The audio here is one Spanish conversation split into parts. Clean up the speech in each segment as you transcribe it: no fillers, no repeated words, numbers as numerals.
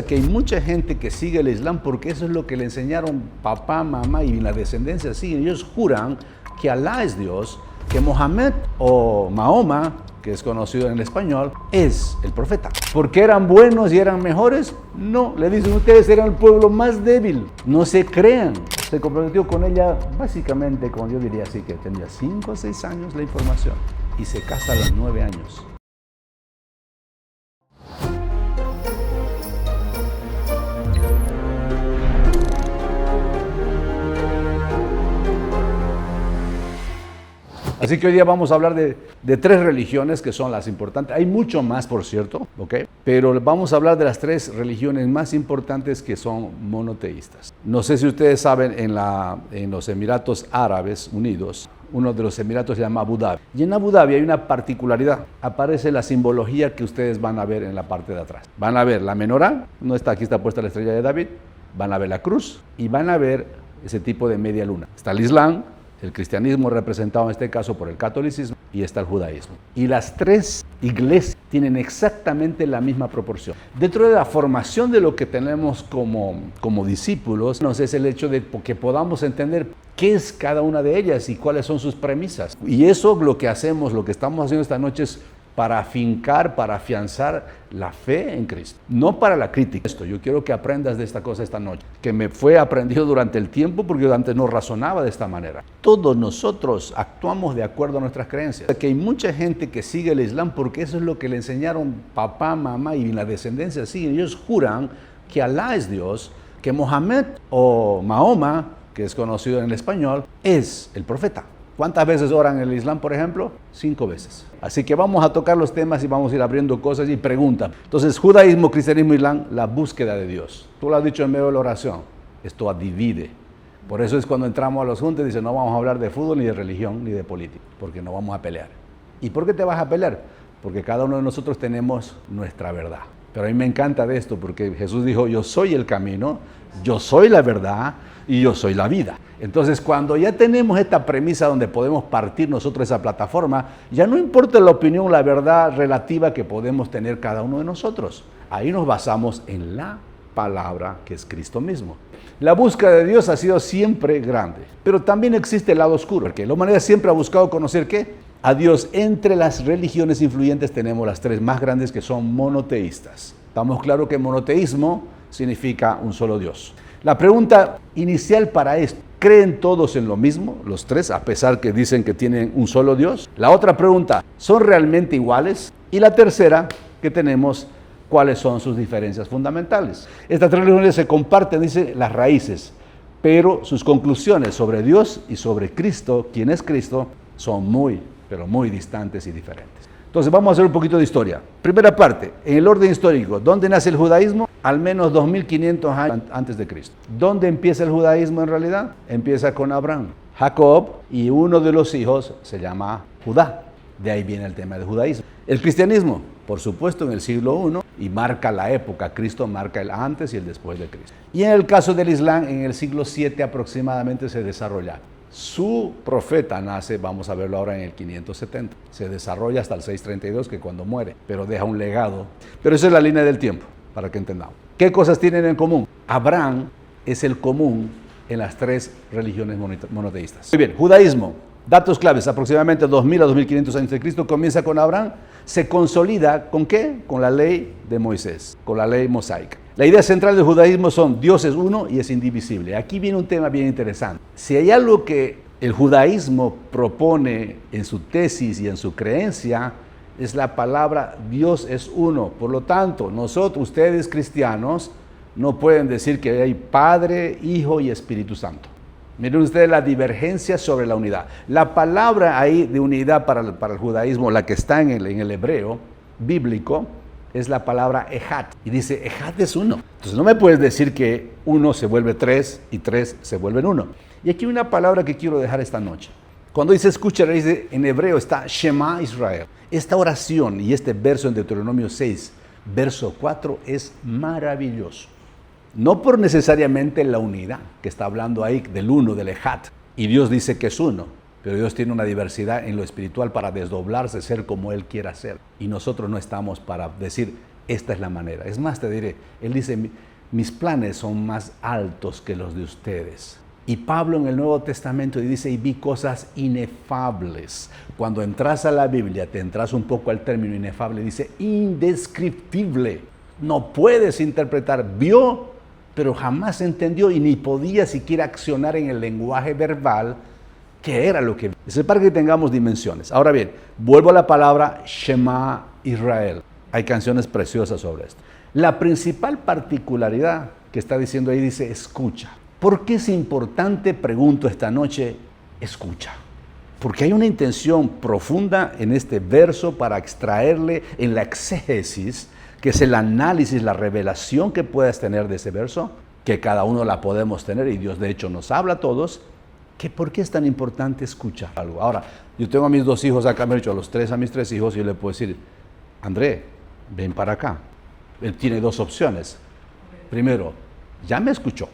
Que hay mucha gente que sigue el Islam porque eso es lo que le enseñaron papá, mamá y la descendencia siguen. Ellos juran que Alá es Dios, que Mohammed o Mahoma, que es conocido en el español, es el profeta. ¿Porque eran buenos y eran mejores? No, le dicen ustedes eran el pueblo más débil. No se crean. Se comprometió con ella básicamente, como yo diría así, que tenía 5 o 6 años la información y se casa a los 9 años. Así que hoy día vamos a hablar de 3 religiones que son las importantes. Hay mucho más, por cierto, ¿ok? Pero vamos a hablar de las 3 religiones más importantes que son monoteístas. No sé si ustedes saben, en los Emiratos Árabes Unidos, uno de los emiratos se llama Abu Dhabi. Y en Abu Dhabi hay una particularidad. Aparece la simbología que ustedes van a ver en la parte de atrás. Van a ver la menorá, no está aquí, está puesta la estrella de David. Van a ver la cruz y van a ver ese tipo de media luna. Está el Islam, el cristianismo representado en este caso por el catolicismo y está el judaísmo. Y las 3 iglesias tienen exactamente la misma proporción. Dentro de la formación de lo que tenemos como discípulos, nos es el hecho de que podamos entender qué es cada una de ellas y cuáles son sus premisas. Y eso lo que hacemos, lo que estamos haciendo esta noche es para afincar, para afianzar la fe en Cristo, no para la crítica. Yo quiero que aprendas de esta cosa esta noche, que me fue aprendido durante el tiempo porque yo antes no razonaba de esta manera. Todos nosotros actuamos de acuerdo a nuestras creencias. Que hay mucha gente que sigue el Islam porque eso es lo que le enseñaron papá, mamá y la descendencia siguen. Ellos juran que Alá es Dios, que Mohammed o Mahoma, que es conocido en el español, es el profeta. ¿Cuántas veces oran en el Islam, por ejemplo? 5 veces. Así que vamos a tocar los temas y vamos a ir abriendo cosas y preguntas. Entonces, judaísmo, cristianismo, Islam, la búsqueda de Dios. Tú lo has dicho en medio de la oración. Esto divide. Por eso es cuando entramos a los juntos, dice, no vamos a hablar de fútbol, ni de religión, ni de política, porque no vamos a pelear. ¿Y por qué te vas a pelear? Porque cada uno de nosotros tenemos nuestra verdad. Pero a mí me encanta de esto, porque Jesús dijo, yo soy el camino, yo soy la verdad y yo soy la vida. Entonces, cuando ya tenemos esta premisa donde podemos partir nosotros esa plataforma, ya no importa la opinión, la verdad relativa que podemos tener cada uno de nosotros. Ahí nos basamos en la palabra que es Cristo mismo. La búsqueda de Dios ha sido siempre grande, pero también existe el lado oscuro, porque la humanidad siempre ha buscado conocer ¿qué? A Dios. Entre las religiones influyentes tenemos las 3 más grandes que son monoteístas. Estamos claros que monoteísmo significa un solo Dios. La pregunta inicial para esto, ¿creen todos en lo mismo, los 3, a pesar que dicen que tienen un solo Dios? La otra pregunta, ¿son realmente iguales? Y la tercera que tenemos, ¿cuáles son sus diferencias fundamentales? Estas 3 religiones se comparten, dice, las raíces, pero sus conclusiones sobre Dios y sobre Cristo, quién es Cristo, son muy, pero muy distantes y diferentes. Entonces vamos a hacer un poquito de historia. Primera parte, en el orden histórico, ¿dónde nace el judaísmo? Al menos 2500 años antes de Cristo. ¿Dónde empieza el judaísmo en realidad? Empieza con Abraham, Jacob y uno de los hijos se llama Judá. De ahí viene el tema del judaísmo. El cristianismo, por supuesto, en el siglo I y marca la época. Cristo marca el antes y el después de Cristo. Y en el caso del Islam, en el siglo VII aproximadamente se desarrolla. Su profeta nace, vamos a verlo ahora en el 570. Se desarrolla hasta el 632, que cuando muere, pero deja un legado. Pero esa es la línea del tiempo, para que entendamos. ¿Qué cosas tienen en común? Abraham es el común en las 3 religiones monoteístas. Muy bien, judaísmo. Datos claves, aproximadamente 2000 a 2500 años de Cristo, comienza con Abraham, se consolida ¿con qué? Con la ley de Moisés, con la ley mosaica. La idea central del judaísmo son Dios es uno y es indivisible. Aquí viene un tema bien interesante. Si hay algo que el judaísmo propone en su tesis y en su creencia, es la palabra Dios es uno. Por lo tanto, nosotros, ustedes cristianos, no pueden decir que hay Padre, Hijo y Espíritu Santo. Miren ustedes la divergencia sobre la unidad. La palabra ahí de unidad para el judaísmo, la que está en el hebreo bíblico, es la palabra ejad. Y dice, ejad es uno. Entonces no me puedes decir que uno se vuelve 3 y 3 se vuelven 1. Y aquí hay una palabra que quiero dejar esta noche. Cuando dice escucha, dice, en hebreo está Shema Israel. Esta oración y este verso en Deuteronomio 6, verso 4, es maravilloso. No por necesariamente la unidad, que está hablando ahí del uno, del ejad. Y Dios dice que es uno. Pero Dios tiene una diversidad en lo espiritual para desdoblarse, ser como Él quiera ser. Y nosotros no estamos para decir esta es la manera. Es más, te diré, él dice, mis planes son más altos que los de ustedes. Y Pablo en el Nuevo Testamento dice, y vi cosas inefables. Cuando entras a la Biblia, te entras un poco al término inefable, dice indescriptible. No puedes interpretar, vio, pero jamás entendió y ni podía siquiera accionar en el lenguaje verbal qué era lo que vio. Es para que tengamos dimensiones. Ahora bien, vuelvo a la palabra Shema Israel. Hay canciones preciosas sobre esto. La principal particularidad que está diciendo ahí dice escucha. ¿Por qué es importante, pregunto esta noche, escucha? Porque hay una intención profunda en este verso para extraerle en la exégesis, que es el análisis, la revelación que puedas tener de ese verso, que cada uno la podemos tener y Dios de hecho nos habla a todos, que por qué es tan importante escuchar algo. Ahora, yo tengo a mis 2 hijos acá, me he dicho a mis 3 hijos y yo le puedo decir, André, ven para acá. Él tiene 2 opciones. Primero, ya me escuchó,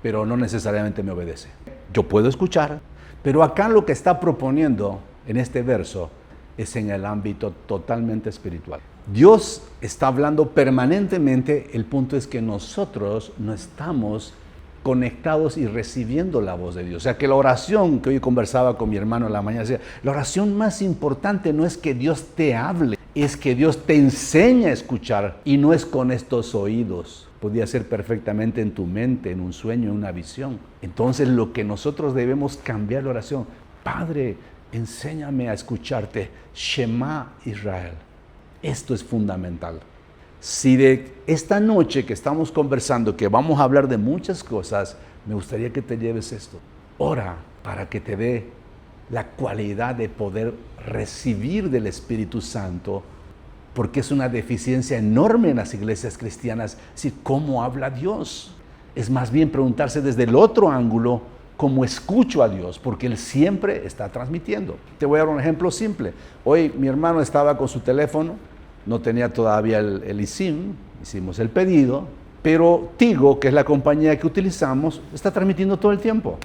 pero no necesariamente me obedece. Yo puedo escuchar, pero acá lo que está proponiendo en este verso es en el ámbito totalmente espiritual. Dios está hablando permanentemente, el punto es que nosotros no estamos conectados y recibiendo la voz de Dios. O sea que la oración que hoy conversaba con mi hermano en la mañana, decía, la oración más importante no es que Dios te hable, es que Dios te enseñe a escuchar y no es con estos oídos. Podía ser perfectamente en tu mente, en un sueño, en una visión. Entonces lo que nosotros debemos cambiar la oración, Padre, enséñame a escucharte, Shema Israel. Esto es fundamental. Si de esta noche que estamos conversando, que vamos a hablar de muchas cosas, me gustaría que te lleves esto. Ora para que te dé la cualidad de poder recibir del Espíritu Santo, porque es una deficiencia enorme en las iglesias cristianas. Es decir, ¿cómo habla Dios? Es más bien preguntarse desde el otro ángulo, ¿cómo escucho a Dios? Porque Él siempre está transmitiendo. Te voy a dar un ejemplo simple. Hoy mi hermano estaba con su teléfono, no tenía todavía el eSIM, hicimos el pedido, pero Tigo, que es la compañía que utilizamos, está transmitiendo todo el tiempo.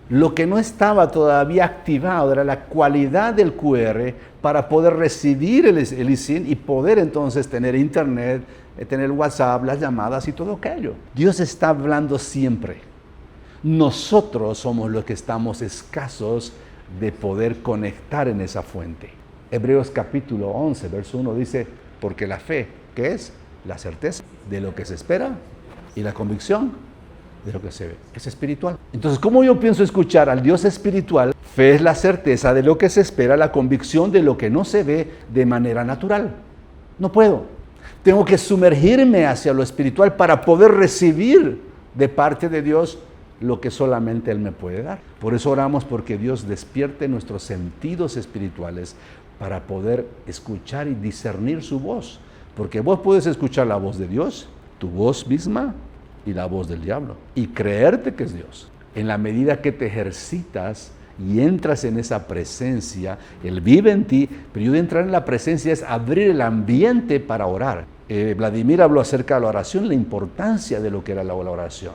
Lo que no estaba todavía activado era la cualidad del QR para poder recibir el eSIM y poder entonces tener internet, tener WhatsApp, las llamadas y todo aquello. Dios está hablando siempre. Nosotros somos los que estamos escasos de poder conectar en esa fuente. Hebreos capítulo 11, verso 1 dice, porque la fe, ¿qué es? La certeza de lo que se espera y la convicción de lo que se ve. Es espiritual. Entonces, ¿cómo yo pienso escuchar al Dios espiritual? Fe es la certeza de lo que se espera, la convicción de lo que no se ve de manera natural. No puedo. Tengo que sumergirme hacia lo espiritual para poder recibir de parte de Dios lo que solamente Él me puede dar. Por eso oramos porque Dios despierte nuestros sentidos espirituales para poder escuchar y discernir su voz. Porque vos puedes escuchar la voz de Dios, tu voz misma, y la voz del diablo, y creerte que es Dios. En la medida que te ejercitas y entras en esa presencia, Él vive en ti, pero yo de entrar en la presencia es abrir el ambiente para orar. Vladimir habló acerca de la oración, la importancia de lo que era la oración.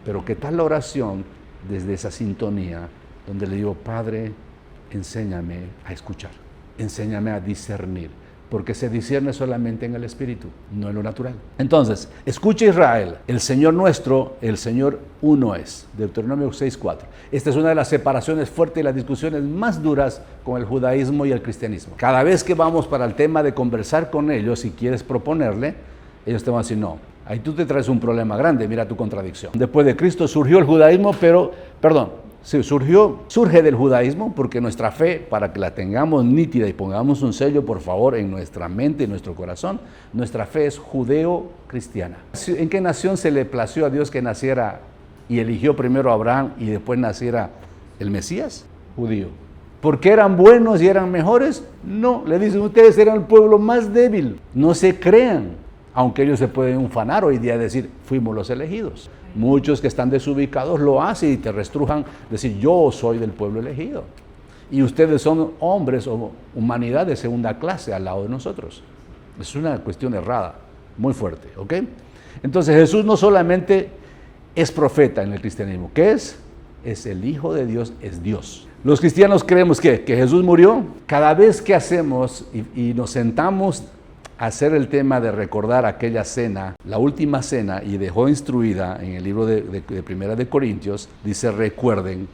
Pero ¿qué tal la oración desde esa sintonía donde le digo, Padre, enséñame a escuchar, enséñame a discernir? Porque se discierne solamente en el Espíritu, no en lo natural. Entonces, escucha Israel, el Señor nuestro, el Señor uno es. Deuteronomio 6:4. Esta es una de las separaciones fuertes y las discusiones más duras con el judaísmo y el cristianismo. Cada vez que vamos para el tema de conversar con ellos, si quieres proponerle, ellos te van a decir no. Ahí tú te traes un problema grande, mira tu contradicción. Después de Cristo surgió el judaísmo, surge del judaísmo porque nuestra fe, para que la tengamos nítida y pongamos un sello, por favor, en nuestra mente y nuestro corazón, nuestra fe es judeo-cristiana. ¿En qué nación se le plació a Dios que naciera y eligió primero a Abraham y después naciera el Mesías? Judío. ¿Por qué eran buenos y eran mejores? No, le dicen ustedes eran el pueblo más débil. No se crean. Aunque ellos se pueden ufanar hoy día decir, fuimos los elegidos. Muchos que están desubicados lo hacen y te restrujan, decir, yo soy del pueblo elegido. Y ustedes son hombres o humanidad de segunda clase al lado de nosotros. Es una cuestión errada, muy fuerte, ¿ok? Entonces Jesús no solamente es profeta en el cristianismo, ¿qué es? Es el Hijo de Dios, es Dios. Los cristianos creemos que Jesús murió. Cada vez que hacemos y nos sentamos hacer el tema de recordar aquella cena, la última cena, y dejó instruida en el libro de Primera de Corintios, dice recuerden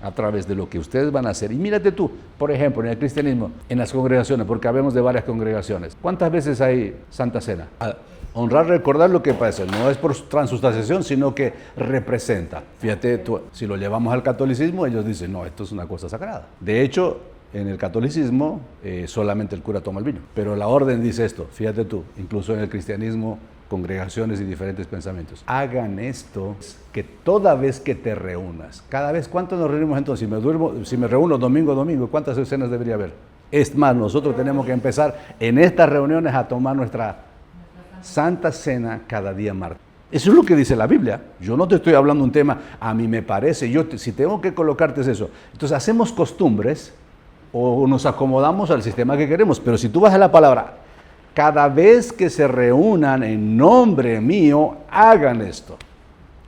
a través de lo que ustedes van a hacer. Y mírate tú, por ejemplo, en el cristianismo, en las congregaciones, porque hablamos de varias congregaciones, ¿cuántas veces hay Santa Cena? Honrar, recordar lo que pasa, no es por transustanciación, sino que representa. Fíjate tú, si lo llevamos al catolicismo, ellos dicen, no, esto es una cosa sagrada. De hecho, en el catolicismo solamente el cura toma el vino, pero la orden dice esto, fíjate tú, incluso en el cristianismo, congregaciones y diferentes pensamientos. Hagan esto, que toda vez que te reúnas, cada vez, ¿cuánto nos reunimos entonces? Si me reúno domingo a domingo, ¿cuántas escenas debería haber? Es más, nosotros tenemos que empezar en estas reuniones a tomar nuestra Santa Cena cada día martes. Eso es lo que dice la Biblia. Yo no te estoy hablando un tema, a mí me parece, si tengo que colocarte es eso. Entonces hacemos costumbres o nos acomodamos al sistema que queremos, pero si tú vas a la palabra, cada vez que se reúnan en nombre mío, hagan esto.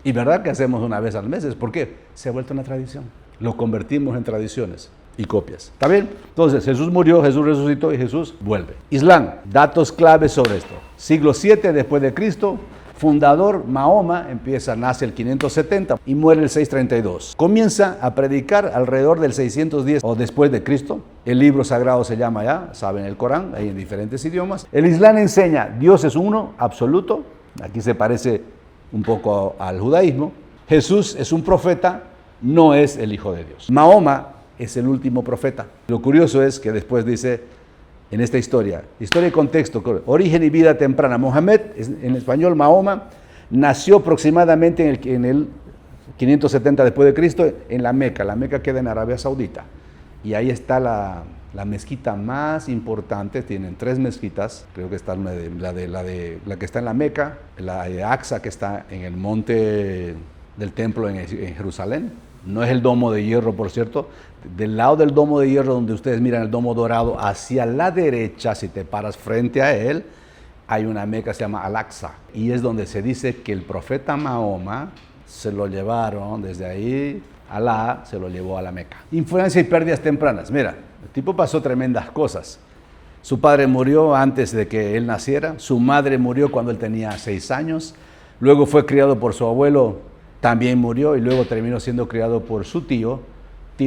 Y verdad que hacemos una vez al mes, ¿por qué? Se ha vuelto una tradición. Lo convertimos en tradiciones y copias. ¿Está bien? Entonces, Jesús murió, Jesús resucitó y Jesús vuelve. Islam, datos claves sobre esto. Siglo 7 después de Cristo, fundador Mahoma, nace el 570 y muere el 632. Comienza a predicar alrededor del 610 o después de Cristo. El libro sagrado se llama ya, saben, el Corán, hay en diferentes idiomas. El Islam enseña, Dios es uno, absoluto. Aquí se parece un poco al judaísmo. Jesús es un profeta, no es el Hijo de Dios. Mahoma es el último profeta. Lo curioso es que después dice, en esta historia y contexto, origen y vida temprana. Mohammed, en español Mahoma, nació aproximadamente en el 570 después de Cristo en la Meca. La Meca queda en Arabia Saudita. Y ahí está la mezquita más importante. Tienen 3 mezquitas. Creo que está la que está en la Meca, la de Aqsa, que está en el monte del templo en Jerusalén. No es el domo de hierro, por cierto. Del lado del domo de hierro, donde ustedes miran el domo dorado, hacia la derecha, si te paras frente a él, hay una meca que se llama Al-Aqsa. Y es donde se dice que el profeta Mahoma se lo llevaron desde ahí, Alá se lo llevó a la Meca. Influencia y pérdidas tempranas. Mira, el tipo pasó tremendas cosas. Su padre murió antes de que él naciera. Su madre murió cuando él tenía 6 años. Luego fue criado por su abuelo, también murió, y luego terminó siendo criado por su tío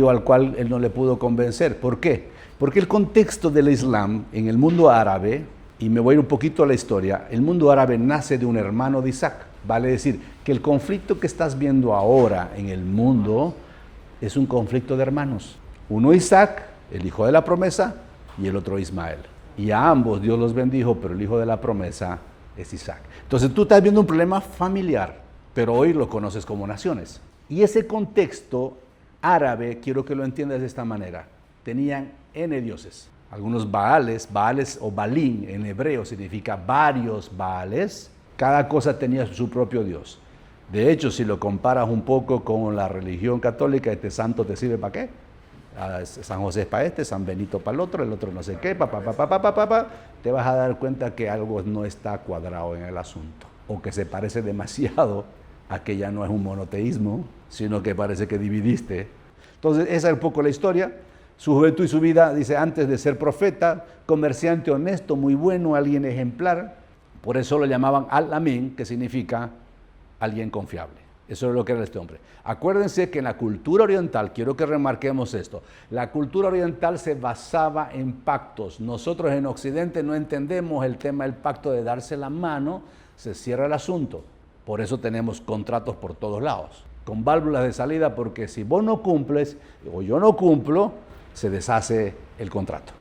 al cual él no le pudo convencer. ¿Por qué? Porque el contexto del Islam en el mundo árabe, y me voy a ir un poquito a la historia, el mundo árabe nace de un hermano de Isaac. Vale decir que el conflicto que estás viendo ahora en el mundo es un conflicto de hermanos. Uno Isaac, el hijo de la promesa, y el otro Ismael. Y a ambos Dios los bendijo, pero el hijo de la promesa es Isaac. Entonces tú estás viendo un problema familiar, pero hoy lo conoces como naciones. Y ese contexto árabe, quiero que lo entiendas de esta manera, tenían N dioses. Algunos Baales o Balín en hebreo significa varios Baales. Cada cosa tenía su propio Dios. De hecho, si lo comparas un poco con la religión católica, este santo te sirve ¿para qué? San José es para este, San Benito para el otro no sé qué, te vas a dar cuenta que algo no está cuadrado en el asunto, o que se parece demasiado a que ya no es un monoteísmo, sino que parece que dividiste. Entonces, esa es un poco la historia. Su juventud y su vida, dice, antes de ser profeta, comerciante honesto, muy bueno, alguien ejemplar. Por eso lo llamaban Al-Amin, que significa alguien confiable. Eso es lo que era este hombre. Acuérdense que en la cultura oriental, quiero que remarquemos esto, la cultura oriental se basaba en pactos. Nosotros en Occidente no entendemos el tema del pacto de darse la mano, se cierra el asunto. Por eso tenemos contratos por todos lados, con válvulas de salida, porque si vos no cumples o yo no cumplo, se deshace el contrato.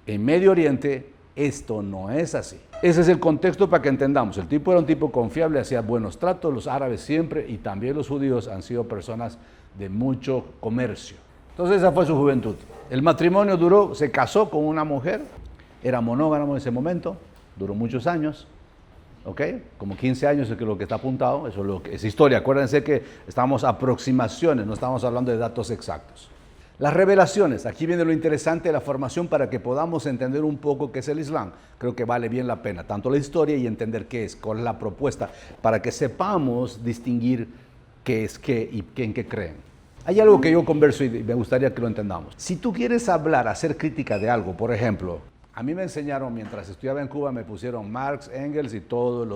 En Medio Oriente esto no es así. Ese es el contexto para que entendamos. El tipo era un tipo confiable, hacía buenos tratos, los árabes siempre, y también los judíos han sido personas de mucho comercio. Entonces esa fue su juventud. El matrimonio duró, se casó con una mujer, era monógamo en ese momento, duró muchos años. ¿Ok? Como 15 años es lo que está apuntado, eso es historia. Acuérdense que estamos aproximaciones, no estamos hablando de datos exactos. Las revelaciones, aquí viene lo interesante de la formación para que podamos entender un poco qué es el Islam. Creo que vale bien la pena, tanto la historia y entender qué es, cuál es la propuesta, para que sepamos distinguir qué es qué y en qué creen. Hay algo que yo converso y me gustaría que lo entendamos. Si tú quieres hablar, hacer crítica de algo, por ejemplo, A mí me enseñaron, mientras estudiaba en Cuba, me pusieron Marx, Engels y todos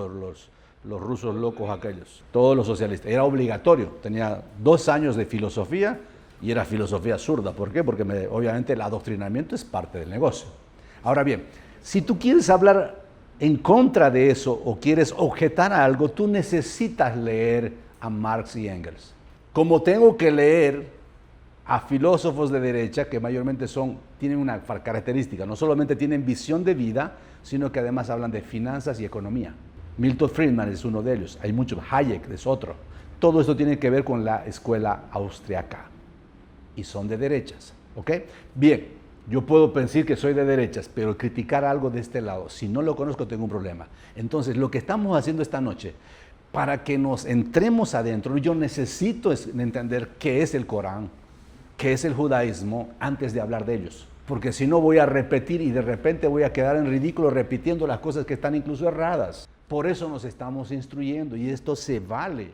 los rusos locos aquellos, todos los socialistas. Era obligatorio, tenía 2 años de filosofía y era filosofía zurda. ¿Por qué? Porque obviamente el adoctrinamiento es parte del negocio. Ahora bien, si tú quieres hablar en contra de eso o quieres objetar a algo, tú necesitas leer a Marx y Engels. Como tengo que leer a filósofos de derecha que mayormente tienen una característica, no solamente tienen visión de vida, sino que además hablan de finanzas y economía. Milton Friedman es uno de ellos, hay muchos, Hayek es otro. Todo esto tiene que ver con la escuela austriaca y son de derechas, ¿ok? Bien, yo puedo pensar que soy de derechas, pero criticar algo de este lado, si no lo conozco tengo un problema. Entonces, lo que estamos haciendo esta noche, para que nos entremos adentro, yo necesito entender qué es el Corán, qué es el judaísmo, antes de hablar de ellos. Porque si no voy a repetir y de repente voy a quedar en ridículo repitiendo las cosas que están incluso erradas. Por eso nos estamos instruyendo y esto se vale.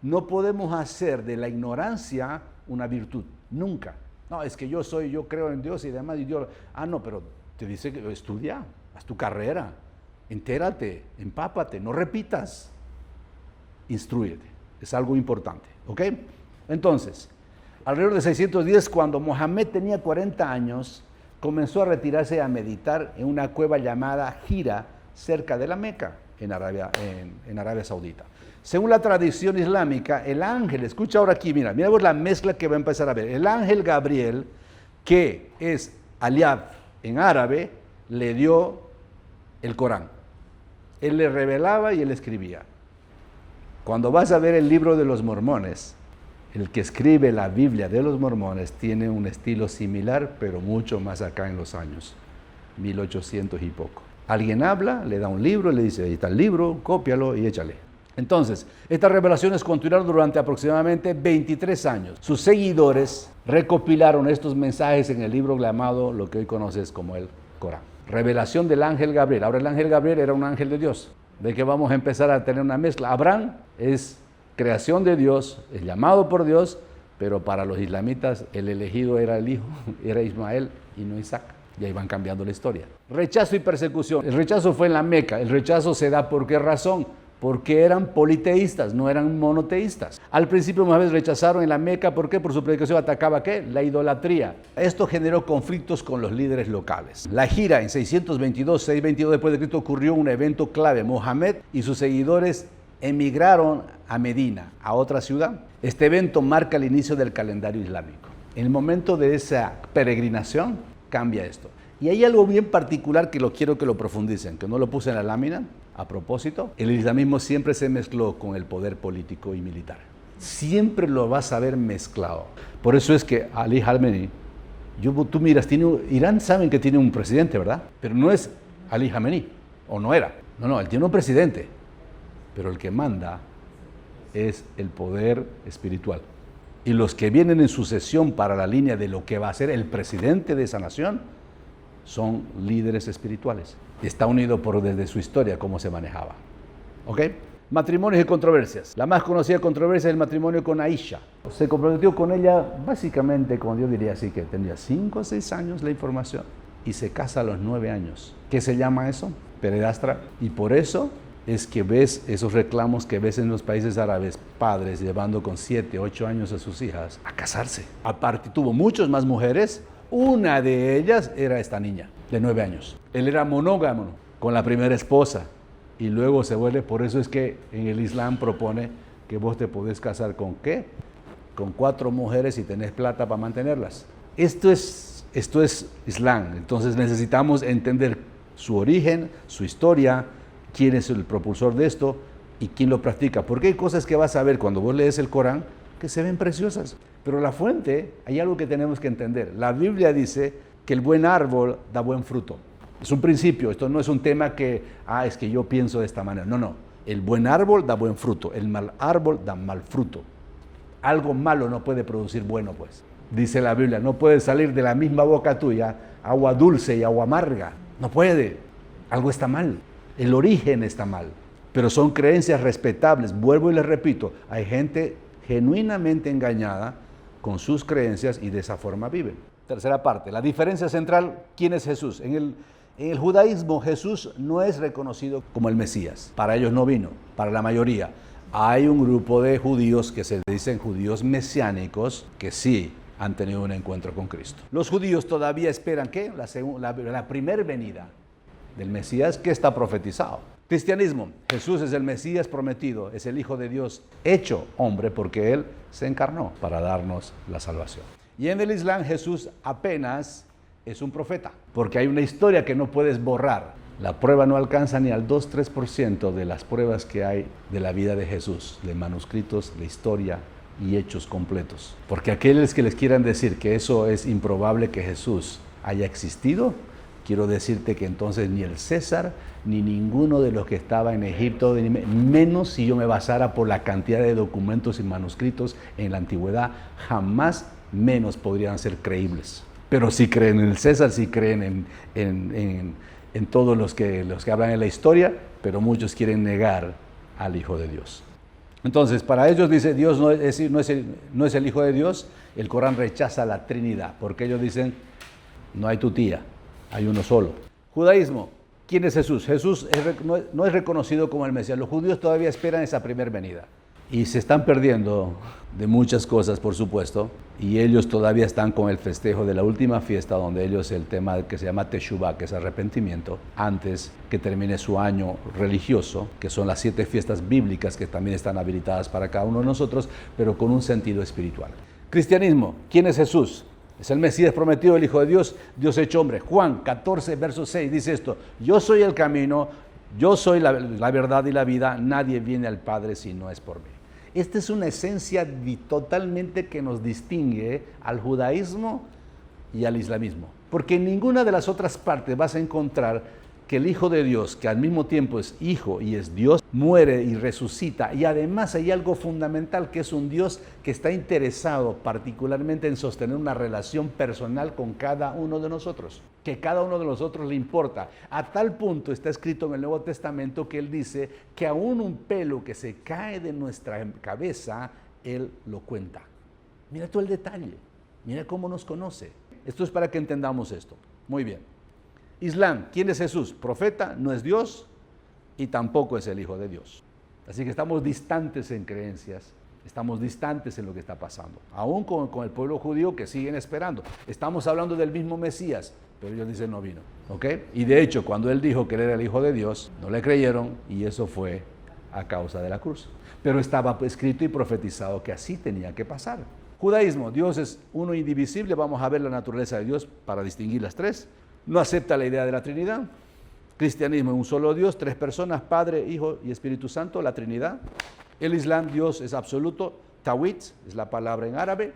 No podemos hacer de la ignorancia una virtud, nunca. No, es que yo creo en Dios y demás. Y Dios, no, pero te dice que estudia, haz tu carrera, entérate, empápate, no repitas, instrúyete. Es algo importante, ¿ok? Entonces, alrededor de 610, cuando Mohammed tenía 40 años, comenzó a retirarse a meditar en una cueva llamada Hira, cerca de la Meca, en Arabia Saudita. Según la tradición islámica, el ángel, escucha ahora aquí, mira vos la mezcla que va a empezar a ver. El ángel Gabriel, que es Aliab en árabe, le dio el Corán. Él le revelaba y él escribía. Cuando vas a ver el libro de los mormones, el que escribe la Biblia de los mormones tiene un estilo similar, pero mucho más acá en los años 1800 y poco. Alguien habla, le da un libro, le dice, ahí está el libro, cópialo y échale. Entonces, estas revelaciones continuaron durante aproximadamente 23 años. Sus seguidores recopilaron estos mensajes en el libro llamado, lo que hoy conoces como el Corán. Revelación del ángel Gabriel. Ahora el ángel Gabriel era un ángel de Dios. De que vamos a empezar a tener una mezcla. Abraham es creación de Dios, es llamado por Dios, pero para los islamitas el elegido era el hijo, era Ismael y no Isaac. Y ahí van cambiando la historia. Rechazo y persecución. El rechazo fue en la Meca. El rechazo se da ¿por qué razón? Porque eran politeístas, no eran monoteístas. Al principio Mohammed rechazaron en la Meca, ¿por qué? Por su predicación atacaba ¿qué? La idolatría. Esto generó conflictos con los líderes locales. La gira en 622 después de Cristo ocurrió un evento clave. Mohammed y sus seguidores emigraron a Medina, a otra ciudad. Este evento marca el inicio del calendario islámico. En el momento de esa peregrinación cambia esto. Y hay algo bien particular que quiero que lo profundicen, que no lo puse en la lámina. A propósito, el islamismo siempre se mezcló con el poder político y militar. Siempre lo vas a ver mezclado. Por eso es que Ali Khamenei, tú miras, Irán saben que tiene un presidente, ¿verdad? Pero no es Ali Khamenei, o no era. No, él tiene un presidente. Pero el que manda es el poder espiritual. Y los que vienen en sucesión para la línea de lo que va a ser el presidente de esa nación son líderes espirituales. Está unido desde su historia cómo se manejaba. ¿Ok? Matrimonios y controversias. La más conocida controversia es el matrimonio con Aisha. Se comprometió con ella básicamente, como yo diría así, que tenía 5 o 6 años la información y se casa a los 9 años. ¿Qué se llama eso? Pedastra. Y por eso es que ves esos reclamos que ves en los países árabes, padres llevando con 7, 8 años a sus hijas a casarse. Aparte tuvo muchas más mujeres. Una de ellas era esta niña, de 9 años. Él era monógamo con la primera esposa y luego se vuelve, por eso es que en el Islam propone que vos te podés casar con ¿qué? Con 4 mujeres y tenés plata para mantenerlas. Esto es Islam, entonces necesitamos entender su origen, su historia, quién es el propulsor de esto y quién lo practica. Porque hay cosas que vas a ver cuando vos lees el Corán que se ven preciosas. Pero la fuente, hay algo que tenemos que entender. La Biblia dice que el buen árbol da buen fruto. Es un principio, esto no es un tema que, es que yo pienso de esta manera. No. El buen árbol da buen fruto, el mal árbol da mal fruto. Algo malo no puede producir bueno, pues. Dice la Biblia, no puede salir de la misma boca tuya agua dulce y agua amarga. No puede. Algo está mal. El origen está mal. Pero son creencias respetables. Vuelvo y les repito, hay gente genuinamente engañada con sus creencias y de esa forma viven. Tercera parte, la diferencia central, ¿quién es Jesús? En En el judaísmo Jesús no es reconocido como el Mesías. Para ellos no vino, para la mayoría. Hay un grupo de judíos que se dicen judíos mesiánicos que sí han tenido un encuentro con Cristo. Los judíos todavía esperan ¿qué? La primera venida del Mesías que está profetizado. Cristianismo, Jesús es el Mesías prometido, es el Hijo de Dios hecho hombre porque Él se encarnó para darnos la salvación. Y en el Islam Jesús apenas es un profeta, porque hay una historia que no puedes borrar. La prueba no alcanza ni al 2-3% de las pruebas que hay de la vida de Jesús, de manuscritos, de historia y hechos completos. Porque aquellos que les quieran decir que eso es improbable que Jesús haya existido, quiero decirte que entonces ni el César, ni ninguno de los que estaba en Egipto, menos si yo me basara por la cantidad de documentos y manuscritos en la antigüedad, jamás menos podrían ser creíbles. Pero si creen en el César, si creen en todos los que hablan en la historia, pero muchos quieren negar al Hijo de Dios. Entonces, para ellos dice, Dios no es el Hijo de Dios, el Corán rechaza la Trinidad, porque ellos dicen, no hay tutía, hay uno solo. Judaísmo, ¿quién es Jesús? Jesús no es reconocido como el Mesías. Los judíos todavía esperan esa primera venida. Y se están perdiendo de muchas cosas, por supuesto, y ellos todavía están con el festejo de la última fiesta, donde ellos el tema que se llama Teshuvah, que es arrepentimiento, antes que termine su año religioso, que son las 7 fiestas bíblicas que también están habilitadas para cada uno de nosotros, pero con un sentido espiritual. Cristianismo, ¿quién es Jesús? Es el Mesías prometido, el Hijo de Dios, Dios hecho hombre. Juan 14, verso 6 dice esto, yo soy el camino, yo soy la verdad y la vida, nadie viene al Padre si no es por mí. Esta es una esencia totalmente que nos distingue al judaísmo y al islamismo. Porque en ninguna de las otras partes vas a encontrar que el Hijo de Dios, que al mismo tiempo es Hijo y es Dios, muere y resucita. Y además hay algo fundamental, que es un Dios que está interesado particularmente en sostener una relación personal con cada uno de nosotros. Que cada uno de nosotros le importa. A tal punto está escrito en el Nuevo Testamento que Él dice que aún un pelo que se cae de nuestra cabeza, Él lo cuenta. Mira todo el detalle. Mira cómo nos conoce. Esto es para que entendamos esto. Muy bien. Islam, ¿quién es Jesús? Profeta, no es Dios y tampoco es el Hijo de Dios. Así que estamos distantes en creencias, estamos distantes en lo que está pasando. Aún con el pueblo judío que siguen esperando. Estamos hablando del mismo Mesías, pero ellos dicen no vino. ¿Ok? Y de hecho, cuando él dijo que él era el Hijo de Dios, no le creyeron y eso fue a causa de la cruz. Pero estaba escrito y profetizado que así tenía que pasar. Judaísmo, Dios es uno indivisible, vamos a ver la naturaleza de Dios para distinguir las tres. No acepta la idea de la Trinidad. Cristianismo, un solo Dios, 3 personas, Padre, Hijo y Espíritu Santo, la Trinidad. El Islam, Dios es absoluto, Tawhid es la palabra en árabe.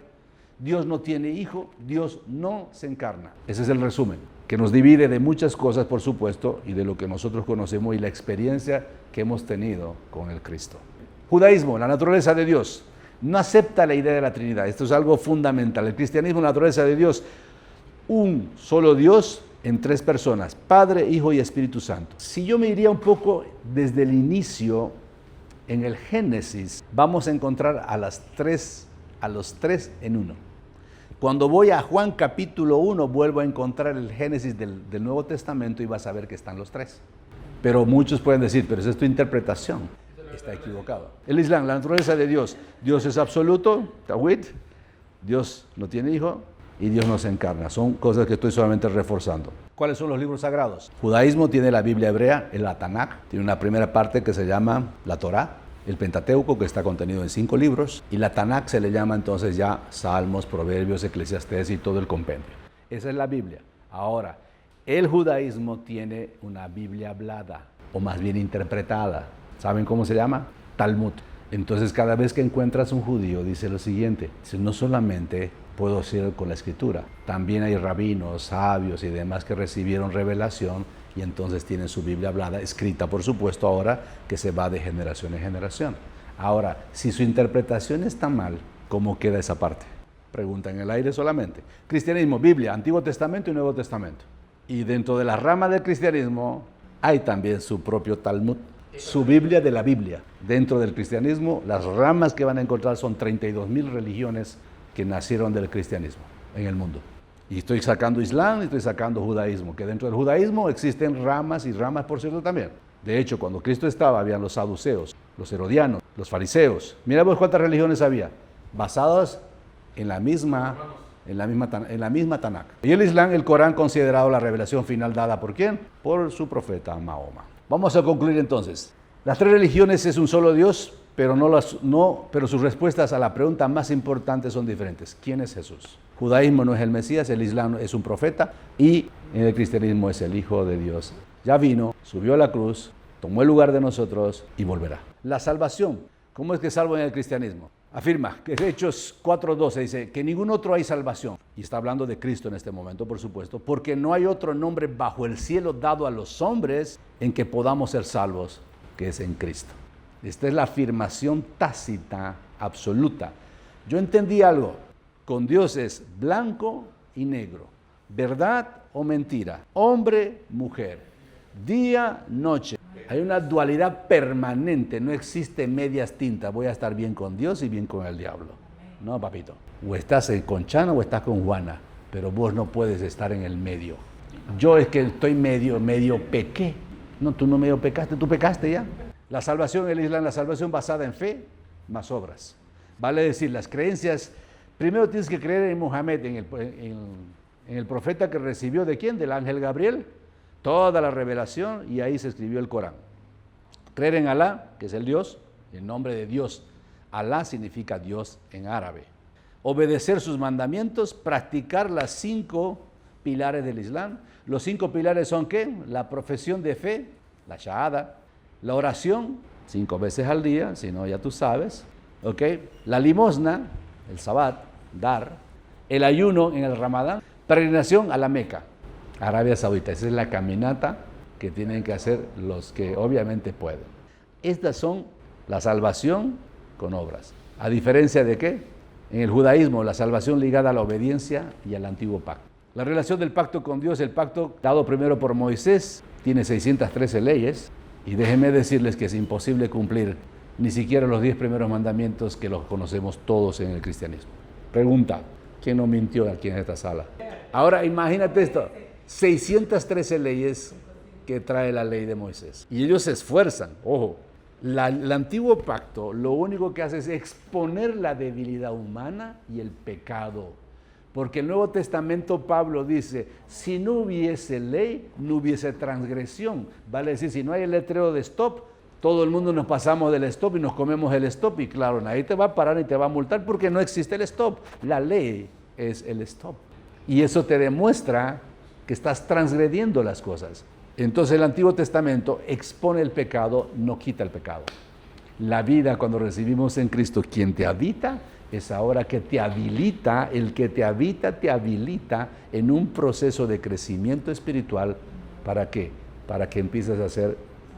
Dios no tiene hijo, Dios no se encarna. Ese es el resumen, que nos divide de muchas cosas, por supuesto, y de lo que nosotros conocemos y la experiencia que hemos tenido con el Cristo. Judaísmo, la naturaleza de Dios. No acepta la idea de la Trinidad. Esto es algo fundamental. El cristianismo, la naturaleza de Dios, un solo Dios en 3 personas, Padre, Hijo y Espíritu Santo. Si yo me iría un poco desde el inicio, en el Génesis, vamos a encontrar a los 3 en uno. Cuando voy a Juan capítulo 1, vuelvo a encontrar el Génesis del Nuevo Testamento y vas a ver que están los 3. Pero muchos pueden decir, pero esa es tu interpretación. Está equivocado. El Islam, la naturaleza de Dios. Dios es absoluto, Tawhid. Dios no tiene hijo y Dios no se encarna. Son cosas que estoy solamente reforzando. ¿Cuáles son los libros sagrados? Judaísmo tiene la Biblia hebrea, el Tanaj. Tiene una primera parte que se llama la Torá. El Pentateuco, que está contenido en 5 libros. Y la Tanaj se le llama entonces ya Salmos, Proverbios, Eclesiastés y todo el compendio. Esa es la Biblia. Ahora, el judaísmo tiene una Biblia hablada, o más bien interpretada. ¿Saben cómo se llama? Talmud. Entonces, cada vez que encuentras un judío, dice lo siguiente. Dice, no solamente puedo ser con la escritura, también hay rabinos, sabios y demás que recibieron revelación y entonces tienen su Biblia hablada, escrita por supuesto ahora, que se va de generación en generación. Ahora, si su interpretación está mal, ¿cómo queda esa parte? Pregunta en el aire solamente. Cristianismo, Biblia, Antiguo Testamento y Nuevo Testamento. Y dentro de la rama del cristianismo hay también su propio Talmud, su Biblia de la Biblia. Dentro del cristianismo, las ramas que van a encontrar son 32,000 religiones que nacieron del cristianismo en el mundo. Y estoy sacando Islam y estoy sacando judaísmo, que dentro del judaísmo existen ramas y ramas, por cierto, también. De hecho, cuando Cristo estaba, habían los saduceos, los herodianos, los fariseos. Mira vos cuántas religiones había, basadas en la misma Tanakh. Y el Islam, el Corán, considerado la revelación final dada ¿por quién? Por su profeta Mahoma. Vamos a concluir entonces. Las tres religiones es un solo Dios, pero sus respuestas a la pregunta más importante son diferentes. ¿Quién es Jesús? Judaísmo no es el Mesías, el Islam es un profeta y en el cristianismo es el Hijo de Dios. Ya vino, subió a la cruz, tomó el lugar de nosotros y volverá. La salvación, ¿cómo es que salvo en el cristianismo? Afirma que en Hechos 4:12 dice que ningún otro hay salvación, y está hablando de Cristo en este momento, por supuesto, porque no hay otro nombre bajo el cielo dado a los hombres en que podamos ser salvos, que es en Cristo. Esta es la afirmación tácita, absoluta. Yo entendí algo, con Dios es blanco y negro, verdad o mentira, hombre, mujer, día, noche. Hay una dualidad permanente, no existe medias tintas, voy a estar bien con Dios y bien con el diablo. No, papito, o estás con Chana o estás con Juana, pero vos no puedes estar en el medio. Yo es que estoy medio pequé. No, tú no medio pecaste, tú pecaste ya. La salvación en el Islam, la salvación basada en fe más obras. Vale decir, las creencias, primero tienes que creer en Mohammed, en el profeta que recibió ¿de quién? Del ángel Gabriel, toda la revelación, y ahí se escribió el Corán. Creer en Alá, que es el Dios, el nombre de Dios. Alá significa Dios en árabe. Obedecer sus mandamientos, practicar las 5 pilares del Islam. Los 5 pilares son ¿qué? La profesión de fe, la shahada, la oración, 5 veces al día, si no ya tú sabes, ¿ok? La limosna, el sabat, dar, el ayuno en el Ramadán, peregrinación a la Meca, Arabia Saudita. Esa es la caminata que tienen que hacer los que obviamente pueden. Estas son la salvación con obras. ¿A diferencia de qué? En el judaísmo, la salvación ligada a la obediencia y al antiguo pacto. La relación del pacto con Dios, el pacto dado primero por Moisés, tiene 613 leyes, y déjenme decirles que es imposible cumplir ni siquiera los 10 primeros mandamientos que los conocemos todos en el cristianismo. Pregunta, ¿quién no mintió aquí en esta sala? Ahora imagínate esto, 613 leyes que trae la ley de Moisés. Y ellos se esfuerzan, ojo, el antiguo pacto lo único que hace es exponer la debilidad humana y el pecado. Porque el Nuevo Testamento Pablo dice, si no hubiese ley, no hubiese transgresión. Vale decir, si no hay el letrero de stop, todo el mundo nos pasamos del stop y nos comemos el stop. Y claro, nadie te va a parar ni te va a multar porque no existe el stop. La ley es el stop. Y eso te demuestra que estás transgrediendo las cosas. Entonces el Antiguo Testamento expone el pecado, no quita el pecado. La vida cuando recibimos en Cristo, quien te habita, es ahora que te habilita, el que te habita te habilita en un proceso de crecimiento espiritual. ¿Para qué? Para que empieces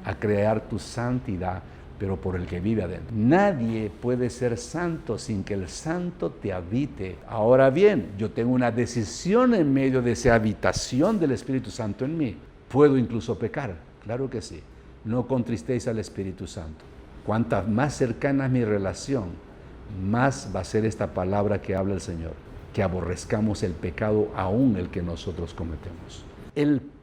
a crear tu santidad, pero por el que vive adentro. Nadie puede ser santo sin que el santo te habite. Ahora bien, yo tengo una decisión en medio de esa habitación del Espíritu Santo en mí. Puedo incluso pecar, claro que sí. No contristéis al Espíritu Santo. Cuanta más cercana es mi relación, más va a ser esta palabra que habla el Señor, que aborrezcamos el pecado aún el que nosotros cometemos.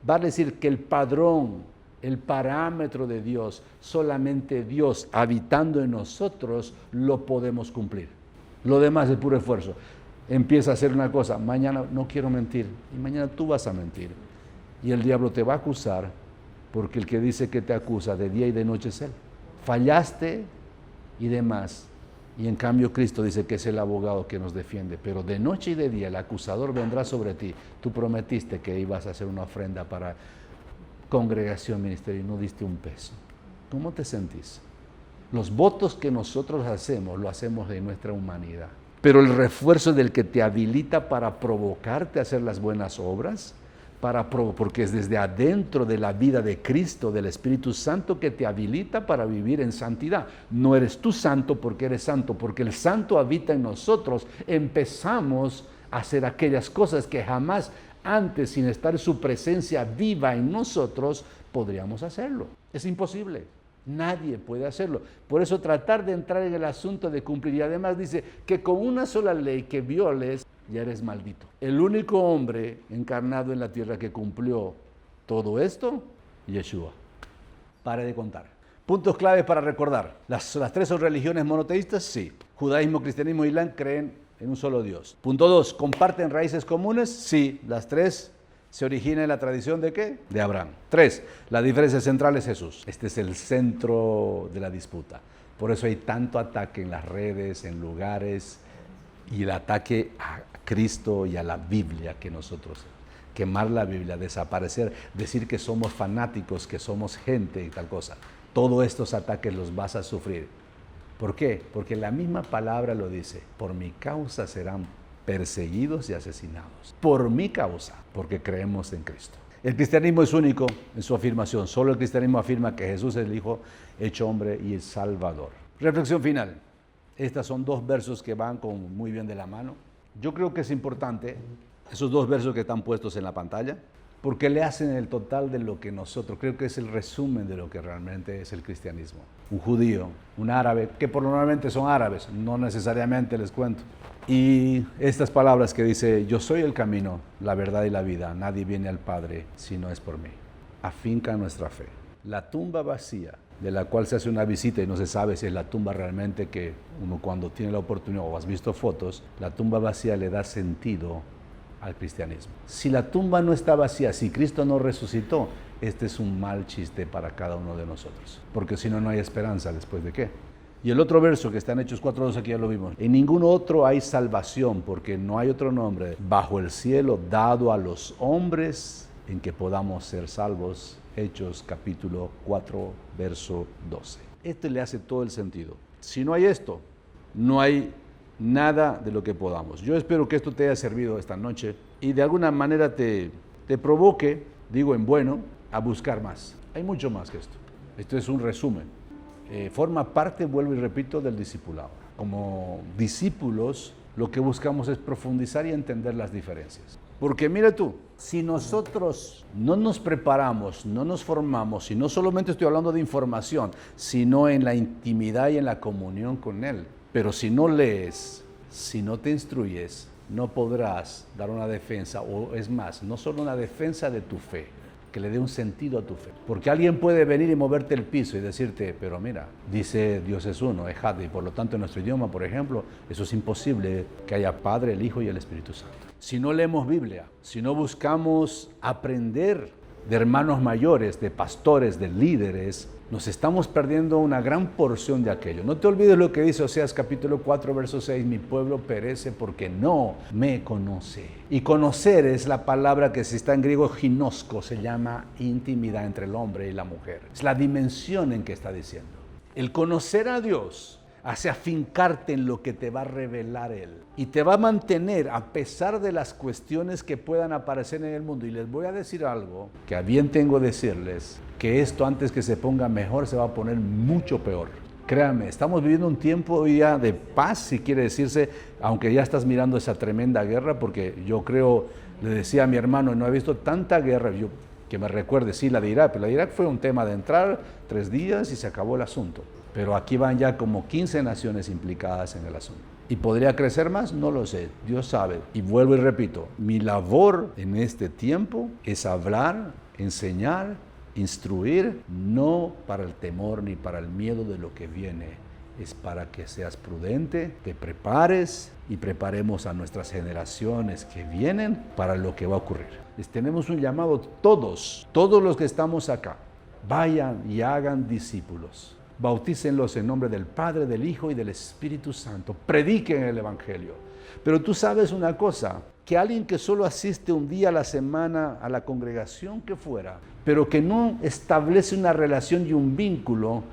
Va a decir que el padrón, el parámetro de Dios, solamente Dios habitando en nosotros lo podemos cumplir. Lo demás es puro esfuerzo. Empieza a hacer una cosa, mañana no quiero mentir, y mañana tú vas a mentir. Y el diablo te va a acusar, porque el que dice que te acusa de día y de noche es él. Fallaste y demás. Y en cambio Cristo dice que es el abogado que nos defiende, pero de noche y de día el acusador vendrá sobre ti. Tú prometiste que ibas a hacer una ofrenda para congregación, ministerio, y no diste un peso. ¿Cómo te sentís? Los votos que nosotros hacemos, lo hacemos de nuestra humanidad. Pero el refuerzo del que te habilita para provocarte a hacer las buenas obras, porque es desde adentro de la vida de Cristo, del Espíritu Santo, que te habilita para vivir en santidad. No eres tú santo porque eres santo, porque el santo habita en nosotros. Empezamos a hacer aquellas cosas que jamás antes, sin estar su presencia viva en nosotros, podríamos hacerlo. Es imposible. Nadie puede hacerlo. Por eso tratar de entrar en el asunto de cumplir. Y además dice que con una sola ley que violes, ya eres maldito. El único hombre encarnado en la tierra que cumplió todo esto, Yeshua. Pare de contar. Puntos claves para recordar. ¿Las tres son religiones monoteístas? Sí. Judaísmo, cristianismo y islam creen en un solo Dios. Punto 2. ¿Comparten raíces comunes? Sí. Las tres se originan en la tradición ¿de qué? De Abraham. 3. La diferencia central es Jesús. Este es el centro de la disputa. Por eso hay tanto ataque en las redes, en lugares, y el ataque a Cristo y a la Biblia que nosotros, quemar la Biblia, desaparecer, decir que somos fanáticos, que somos gente y tal cosa. Todos estos ataques los vas a sufrir. ¿Por qué? Porque la misma palabra lo dice. Por mi causa serán perseguidos y asesinados. Por mi causa, porque creemos en Cristo. El cristianismo es único en su afirmación. Solo el cristianismo afirma que Jesús es el Hijo hecho hombre y el Salvador. Reflexión final. Estos son dos versos que van muy bien de la mano. Yo creo que es importante esos dos versos que están puestos en la pantalla, porque le hacen el total de lo que nosotros, creo que es el resumen de lo que realmente es el cristianismo. Un judío, un árabe, que por normalmente son árabes, no necesariamente les cuento. Y estas palabras que dice, yo soy el camino, la verdad y la vida, nadie viene al Padre si no es por mí. Afinca nuestra fe. La tumba vacía, de la cual se hace una visita y no se sabe si es la tumba realmente que uno cuando tiene la oportunidad o has visto fotos, la tumba vacía le da sentido al cristianismo. Si la tumba no está vacía, si Cristo no resucitó, este es un mal chiste para cada uno de nosotros, porque si no, no hay esperanza después de qué. Y el otro verso que está en Hechos 4:2, aquí ya lo vimos. En ningún otro hay salvación, porque no hay otro nombre bajo el cielo dado a los hombres en que podamos ser salvos. Hechos capítulo 4, verso 12. Esto le hace todo el sentido. Si no hay esto, no hay nada de lo que podamos. Yo espero que esto te haya servido esta noche y de alguna manera te provoque, digo en bueno, a buscar más. Hay mucho más que esto. Esto es un resumen. Forma parte, vuelvo y repito, del discipulado. Como discípulos, lo que buscamos es profundizar y entender las diferencias. Porque mira tú, si nosotros no nos preparamos, no nos formamos, y no solamente estoy hablando de información, sino en la intimidad y en la comunión con Él, pero si no lees, si no te instruyes, no podrás dar una defensa, o es más, no solo una defensa de tu fe, que le dé un sentido a tu fe. Porque alguien puede venir y moverte el piso y decirte, pero mira, dice Dios es uno, Ejad, y por lo tanto en nuestro idioma, por ejemplo, eso es imposible que haya Padre, el Hijo y el Espíritu Santo. Si no leemos Biblia, si no buscamos aprender de hermanos mayores, de pastores, de líderes, nos estamos perdiendo una gran porción de aquello. No te olvides lo que dice Oseas capítulo 4, verso 6, mi pueblo perece porque no me conoce. Y conocer es la palabra que si está en griego ginosko, se llama intimidad entre el hombre y la mujer. Es la dimensión en que está diciendo. El conocer a Dios hace afincarte en lo que te va a revelar Él. Y te va a mantener a pesar de las cuestiones que puedan aparecer en el mundo. Y les voy a decir algo que a bien tengo que decirles, que esto antes que se ponga mejor se va a poner mucho peor. Créanme, estamos viviendo un tiempo hoy ya de paz, si quiere decirse, aunque ya estás mirando esa tremenda guerra, porque yo creo, le decía a mi hermano, no he visto tanta guerra, yo que me recuerde, sí, la de Irak, pero la de Irak fue un tema de entrar 3 días y se acabó el asunto. Pero aquí van ya como 15 naciones implicadas en el asunto. ¿Y podría crecer más? No lo sé, Dios sabe. Y vuelvo y repito, mi labor en este tiempo es hablar, enseñar, instruir, no para el temor ni para el miedo de lo que viene. Es para que seas prudente, te prepares y preparemos a nuestras generaciones que vienen para lo que va a ocurrir. Les tenemos un llamado todos los que estamos acá, vayan y hagan discípulos. Bautícenlos en nombre del Padre, del Hijo y del Espíritu Santo. Prediquen el Evangelio. Pero tú sabes una cosa, que alguien que solo asiste un día a la semana a la congregación que fuera, pero que no establece una relación y un vínculo,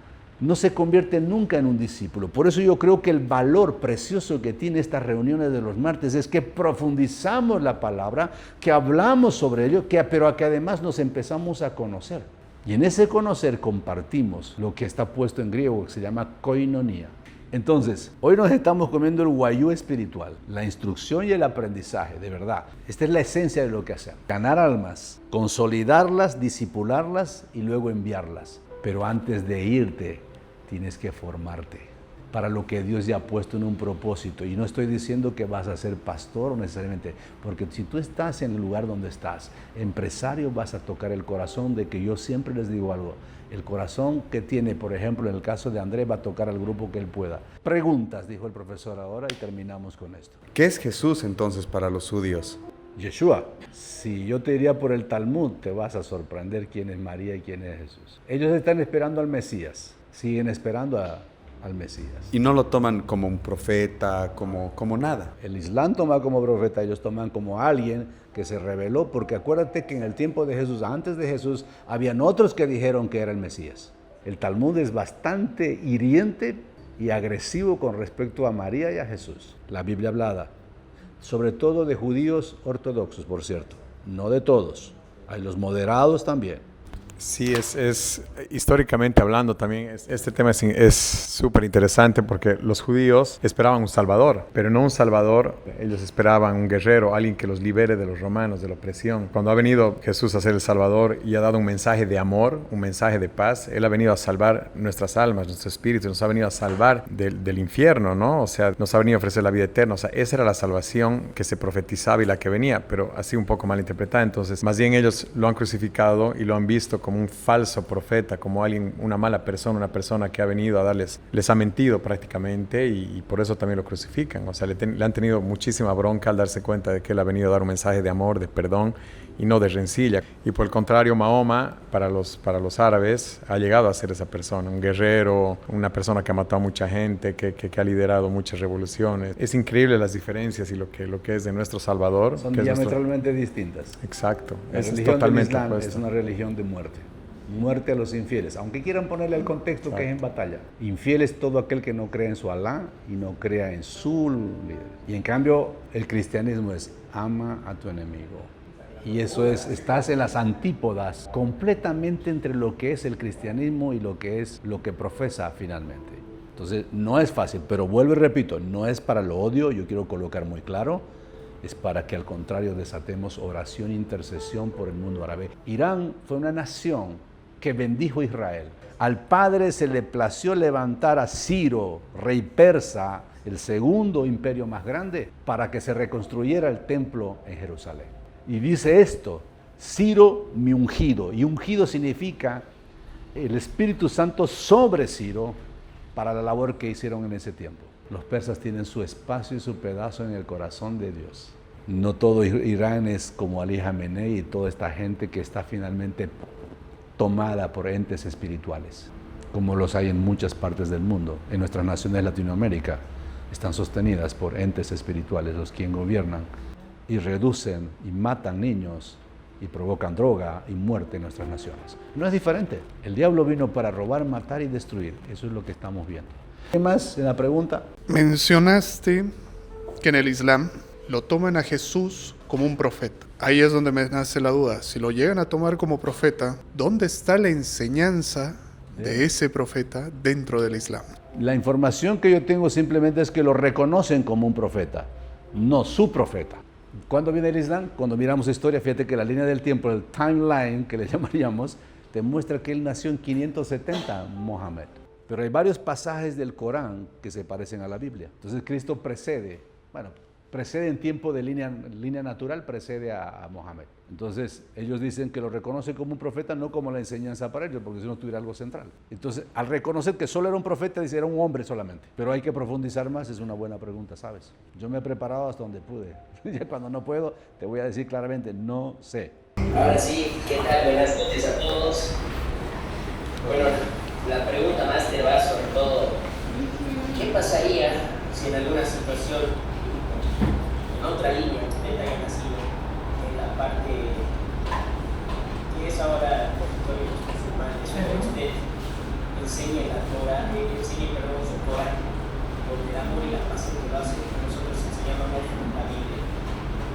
no se convierte nunca en un discípulo. Por eso yo creo que el valor precioso que tiene estas reuniones de los martes es que profundizamos la palabra, que hablamos sobre ello, pero que además nos empezamos a conocer. Y en ese conocer compartimos lo que está puesto en griego, que se llama koinonía. Entonces, hoy nos estamos comiendo el guayú espiritual, la instrucción y el aprendizaje, de verdad. Esta es la esencia de lo que hacemos. Ganar almas, consolidarlas, disipularlas y luego enviarlas. Pero antes de irte, tienes que formarte. para lo que Dios ya ha puesto en un propósito. Y no estoy diciendo que vas a ser pastor necesariamente, porque si tú estás en el lugar donde estás, empresario, vas a tocar el corazón de que yo siempre les digo algo. El corazón que tiene, por ejemplo, en el caso de Andrés, va a tocar al grupo que él pueda. Preguntas, dijo el profesor ahora, y terminamos con esto. ¿Qué es Jesús entonces para los judíos? Yeshua. Si yo te diría por el Talmud, te vas a sorprender quién es María y quién es Jesús. Ellos están esperando al Mesías, siguen esperando al Mesías. Y no lo toman como un profeta, como nada. El Islam toma como profeta, ellos toman como alguien que se reveló, porque acuérdate que en el tiempo de Jesús, antes de Jesús, habían otros que dijeron que era el Mesías. El Talmud es bastante hiriente y agresivo con respecto a María y a Jesús. La Biblia hablada, sobre todo de judíos ortodoxos, por cierto, no de todos, hay los moderados también. Sí, es históricamente hablando también, este tema es súper interesante porque los judíos esperaban un salvador, pero no un salvador, ellos esperaban un guerrero, alguien que los libere de los romanos, de la opresión. Cuando ha venido Jesús a ser el salvador y ha dado un mensaje de amor, un mensaje de paz, Él ha venido a salvar nuestras almas, nuestro espíritu, nos ha venido a salvar del infierno, ¿no? O sea, nos ha venido a ofrecer la vida eterna, o sea, esa era la salvación que se profetizaba y la que venía, pero así un poco mal interpretada. Entonces, más bien ellos lo han crucificado y lo han visto como un falso profeta, como alguien, una mala persona, una persona que ha venido a les ha mentido prácticamente y por eso también lo crucifican. O sea, le han tenido muchísima bronca al darse cuenta de que Él ha venido a dar un mensaje de amor, de perdón y no de rencilla. Y por el contrario, Mahoma, para los árabes, ha llegado a ser esa persona, un guerrero, una persona que ha matado a mucha gente, que ha liderado muchas revoluciones. Es increíble las diferencias y lo que es de nuestro Salvador. Son que diametralmente distintas. Exacto. La religión totalmente del Islam opuesto. es una religión de muerte. Muerte a los infieles, aunque quieran ponerle el contexto que es en batalla. Infiel es todo aquel que no cree en su Alá y no crea en su líder. Y en cambio, el cristianismo es ama a tu enemigo. Y eso es, estás en las antípodas completamente entre lo que es el cristianismo y lo que profesa finalmente. Entonces, no es fácil, pero vuelvo y repito, no es para el odio, yo quiero colocar muy claro, es para que al contrario desatemos oración e intercesión por el mundo árabe. Irán fue una nación que bendijo a Israel. Al padre se le plació levantar a Ciro, rey persa, el segundo imperio más grande, para que se reconstruyera el templo en Jerusalén. Y dice esto, Ciro mi ungido, y ungido significa el Espíritu Santo sobre Ciro para la labor que hicieron en ese tiempo. Los persas tienen su espacio y su pedazo en el corazón de Dios. No todo Irán es como Ali Jamenei y toda esta gente que está finalmente tomada por entes espirituales, como los hay en muchas partes del mundo. En nuestras naciones de Latinoamérica están sostenidas por entes espirituales, los quienes gobiernan y reducen y matan niños y provocan droga y muerte en nuestras naciones. No es diferente. El diablo vino para robar, matar y destruir. Eso es lo que estamos viendo. ¿Qué más en la pregunta? Mencionaste que en el Islam lo toman a Jesús como un profeta. Ahí es donde me nace la duda. Si lo llegan a tomar como profeta, ¿dónde está la enseñanza de ese profeta dentro del Islam? La información que yo tengo simplemente es que lo reconocen como un profeta, no su profeta. ¿Cuándo viene el Islam? Cuando miramos historia, fíjate que la línea del tiempo, el timeline que le llamaríamos, te muestra que él nació en 570, Mohammed. Pero hay varios pasajes del Corán que se parecen a la Biblia. Entonces Cristo precede en tiempo de línea natural, precede a Mohammed. Entonces ellos dicen que lo reconocen como un profeta, no como la enseñanza para ellos, porque si no tuviera algo central. Entonces al reconocer que solo era un profeta, dice era un hombre solamente. Pero hay que profundizar más, es una buena pregunta, ¿sabes? Yo me he preparado hasta donde pude. Ya cuando no puedo, te voy a decir claramente, no sé. Ahora sí, ¿qué tal? Buenas noches a todos. Bueno, la pregunta máster va sobre todo, ¿qué pasaría si en alguna situación, en otra línea, usted haya nacido en la parte que es ahora territorio de los musulmanes, pero usted enseña la Torah, su Torah, porque el amor y la paz es lo básico que nosotros enseñamos en la Biblia?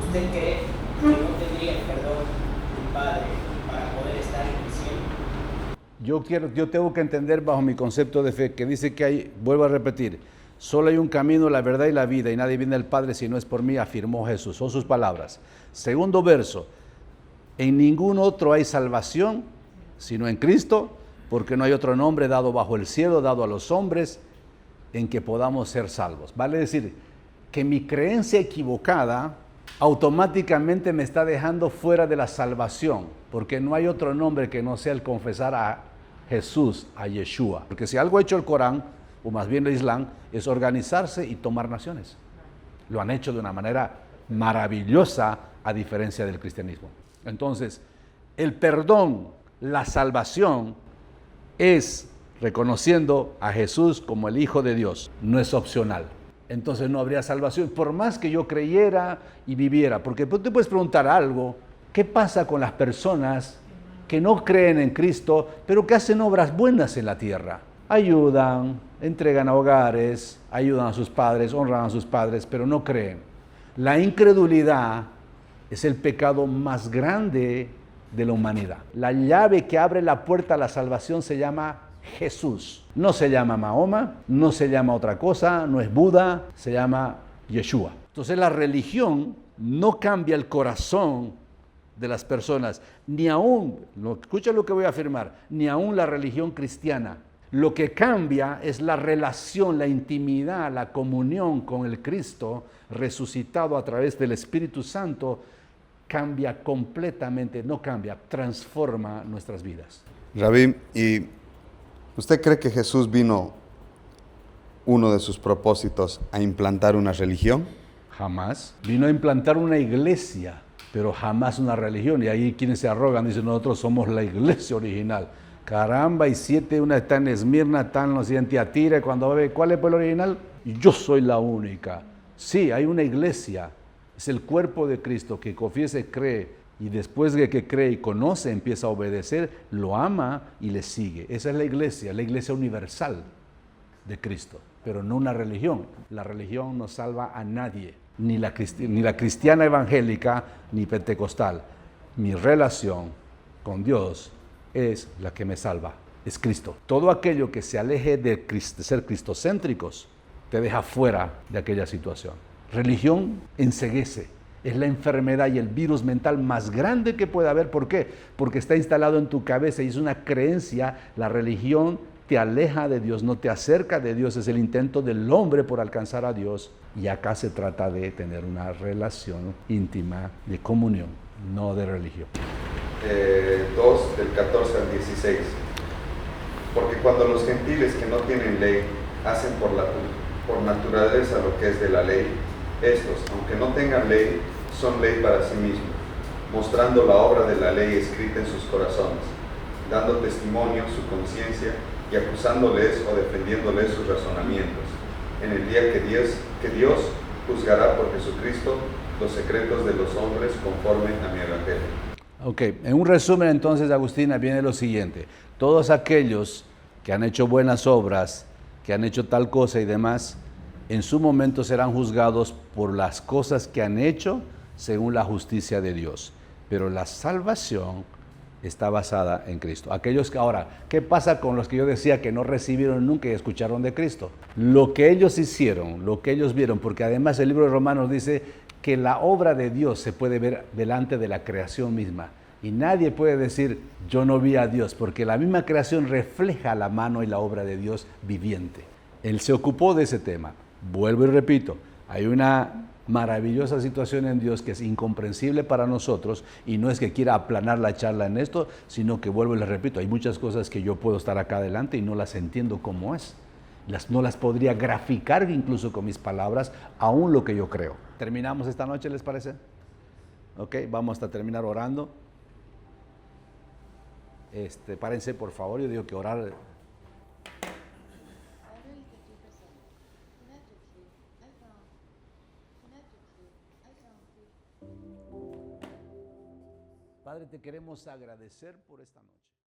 ¿Usted cree que no tendría el perdón del Padre para poder estar en el cielo? Yo tengo que entender bajo mi concepto de fe que dice que hay, vuelvo a repetir, solo hay un camino, la verdad y la vida, y nadie viene al Padre si no es por mí, afirmó Jesús. Son sus palabras. Segundo verso, en ningún otro hay salvación, sino en Cristo, porque no hay otro nombre dado bajo el cielo, dado a los hombres, en que podamos ser salvos. Vale decir que mi creencia equivocada automáticamente me está dejando fuera de la salvación, porque no hay otro nombre que no sea el confesar a Jesús, a Yeshua. Porque si algo ha hecho el Corán, o más bien el Islam, es organizarse y tomar naciones. Lo han hecho de una manera maravillosa, a diferencia del cristianismo. Entonces, el perdón, la salvación, es reconociendo a Jesús como el Hijo de Dios, no es opcional. Entonces no habría salvación, por más que yo creyera y viviera. Porque tú te puedes preguntar algo, ¿qué pasa con las personas que no creen en Cristo, pero que hacen obras buenas en la tierra? Ayudan, entregan a hogares, ayudan a sus padres, honran a sus padres, pero no creen. La incredulidad es el pecado más grande de la humanidad. La llave que abre la puerta a la salvación se llama Jesús. No se llama Mahoma, no se llama otra cosa, no es Buda, se llama Yeshua. Entonces la religión no cambia el corazón de las personas, ni aún, escucha lo que voy a afirmar, ni aún la religión cristiana. Lo que cambia es la relación, la intimidad, la comunión con el Cristo resucitado a través del Espíritu Santo. Cambia completamente, no cambia, transforma nuestras vidas. Rabí, ¿y usted cree que Jesús vino, uno de sus propósitos, a implantar una religión? Jamás. Vino a implantar una iglesia, pero jamás una religión. Y ahí quienes se arrogan dicen, nosotros somos la iglesia original. Caramba, y 7, una está en Esmirna, está en Tiatira, cuando ve, ¿cuál es el original? Yo soy la única. Sí, hay una iglesia. Es el cuerpo de Cristo que confiesa y cree, y después de que cree y conoce, empieza a obedecer, lo ama y le sigue. Esa es la iglesia universal de Cristo, pero no una religión. La religión no salva a nadie, ni la cristiana evangélica, ni pentecostal. Mi relación con Dios es la que me salva, es Cristo. Todo aquello que se aleje de ser cristocéntricos te deja fuera de aquella situación. Religión enceguece, es la enfermedad y el virus mental más grande que puede haber. ¿Por qué? Porque está instalado en tu cabeza y es una creencia. La religión te aleja de Dios, no te acerca de Dios, es el intento del hombre por alcanzar a Dios. Y acá se trata de tener una relación íntima de comunión, no de religión. 2 del 14 al 16. Porque cuando los gentiles que no tienen ley hacen por naturaleza lo que es de la ley, estos, aunque no tengan ley, son ley para sí mismos, mostrando la obra de la ley escrita en sus corazones, dando testimonio su conciencia y acusándoles o defendiéndoles sus razonamientos, en el día que Dios juzgará por Jesucristo los secretos de los hombres conforme a mi evangelio. Ok, en un resumen entonces, Agustina, viene lo siguiente. Todos aquellos que han hecho buenas obras, que han hecho tal cosa y demás, en su momento serán juzgados por las cosas que han hecho según la justicia de Dios. Pero la salvación está basada en Cristo. Aquellos que ahora, ¿qué pasa con los que yo decía que no recibieron nunca y escucharon de Cristo? Lo que ellos hicieron, lo que ellos vieron, porque además el libro de Romanos dice que la obra de Dios se puede ver delante de la creación misma. Y nadie puede decir, yo no vi a Dios, porque la misma creación refleja la mano y la obra de Dios viviente. Él se ocupó de ese tema. Vuelvo y repito, hay una maravillosa situación en Dios que es incomprensible para nosotros, y no es que quiera aplanar la charla en esto, sino que vuelvo y les repito, hay muchas cosas que yo puedo estar acá adelante y no las entiendo cómo es. No las podría graficar incluso con mis palabras, aún lo que yo creo. ¿Terminamos esta noche, les parece? Ok, vamos a terminar orando. Párense por favor, yo digo que orar... Padre, te queremos agradecer por esta noche.